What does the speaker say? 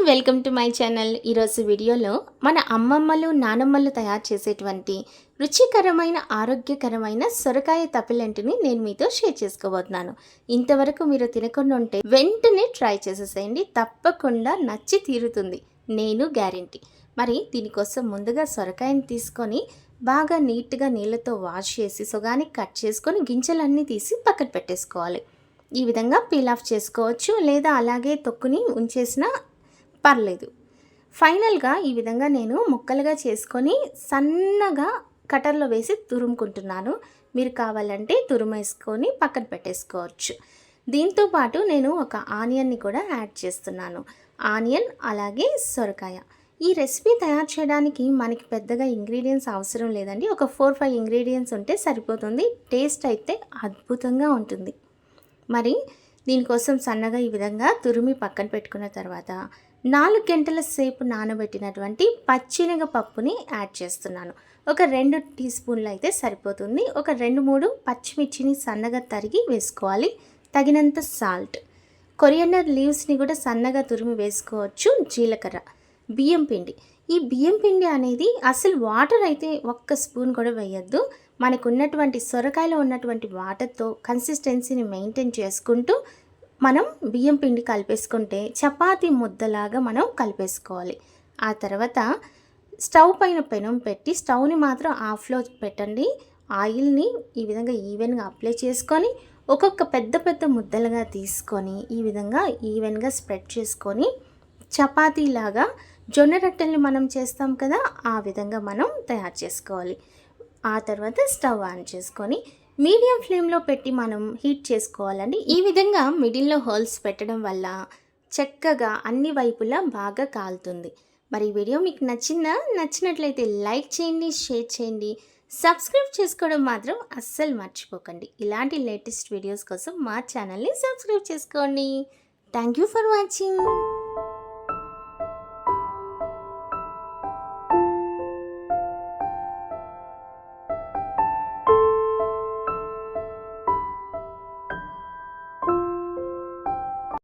Welcome to my channel. ఈరోజు వీడియోలో మన అమ్మమ్మలు నానమ్మలు తయారు చేసేటువంటి రుచికరమైన ఆరోగ్యకరమైన సొరకాయ తప్పిలంటిని నేను మీతో షేర్ చేసుకోబోతున్నాను. ఇంతవరకు మీరు తినకుండా ఉంటే వెంటనే ట్రై చేసేసేయండి, తప్పకుండా నచ్చి తీరుతుంది, నేను గ్యారెంటీ. మరి దీనికోసం ముందుగా సొరకాయని తీసుకొని బాగా నీట్గా నీళ్ళతో వాష్ చేసి సొగానికి కట్ చేసుకొని గింజలన్నీ తీసి పక్కన పెట్టేసుకోవాలి. ఈ విధంగా పీల్ ఆఫ్ చేసుకోవచ్చు, లేదా అలాగే తొక్కుని ఉంచేసినా పర్లేదు. ఫైనల్గా ఈ విధంగా నేను ముక్కలుగా చేసుకొని సన్నగా కటర్లో వేసి తురుముకుంటున్నాను. మీరు కావాలంటే తురుమేసుకొని పక్కన పెట్టేసుకోవచ్చు. దీంతో పాటు నేను ఒక ఆనియన్ని కూడా యాడ్ చేస్తున్నాను. ఆనియన్ అలాగే సొరకాయ. ఈ రెసిపీ తయారు చేయడానికి మనకి పెద్దగా ఇంగ్రీడియంట్స్ అవసరం లేదండి. ఒక 4-5 ఇంగ్రీడియంట్స్ ఉంటే సరిపోతుంది. టేస్ట్ అయితే అద్భుతంగా ఉంటుంది. మరి దీనికోసం సన్నగా ఈ విధంగా తురిమి పక్కన పెట్టుకున్న తర్వాత 4 గంటల సేపు నానబెట్టినటువంటి పచ్చినగపప్పుని యాడ్ చేస్తున్నాను. ఒక 2 టీ స్పూన్లు అయితే సరిపోతుంది. ఒక 2-3 పచ్చిమిర్చిని సన్నగా తరిగి వేసుకోవాలి. తగినంత సాల్ట్, కొరియండర్ లీవ్స్ని కూడా సన్నగా తురిమి వేసుకోవచ్చు. జీలకర్ర, బియ్యం పిండి. ఈ బియ్యం పిండి అనేది అసలు వాటర్ అయితే ఒక్క స్పూన్ కూడా వేయద్దు. మనకు ఉన్నటువంటి సొరకాయలో ఉన్నటువంటి వాటర్తో కన్సిస్టెన్సీని మెయింటైన్ చేసుకుంటూ మనం బియ్యం పిండి కలిపేసుకుంటే చపాతీ ముద్దలాగా మనం కలిపేసుకోవాలి. ఆ తర్వాత స్టవ్ పైన పెనం పెట్టి స్టవ్ని మాత్రం ఆఫ్లో పెట్టండి. ఆయిల్ని ఈ విధంగా ఈవెన్గా అప్లై చేసుకొని ఒక్కొక్క పెద్ద పెద్ద ముద్దలుగా తీసుకొని ఈ విధంగా ఈవెన్గా స్ప్రెడ్ చేసుకొని చపాతీలాగా జొన్న రొట్టెల్ని మనం చేస్తాం కదా, ఆ విధంగా మనం తయారు చేసుకోవాలి. ఆ తర్వాత స్టవ్ ఆన్ చేసుకొని మీడియం ఫ్లేమ్లో పెట్టి మనం హీట్ చేసుకోవాలండి. ఈ విధంగా మిడిల్లో హోల్స్ పెట్టడం వల్ల చక్కగా అన్ని వైపులా బాగా కాలుతుంది. మరి ఈ వీడియో మీకు నచ్చినట్లయితే లైక్ చేయండి, షేర్ చేయండి, సబ్స్క్రైబ్ చేసుకోవడం మాత్రం అస్సలు మర్చిపోకండి. ఇలాంటి లేటెస్ట్ వీడియోస్ కోసం మా ఛానల్ని సబ్స్క్రైబ్ చేసుకోండి. Thank you for watching.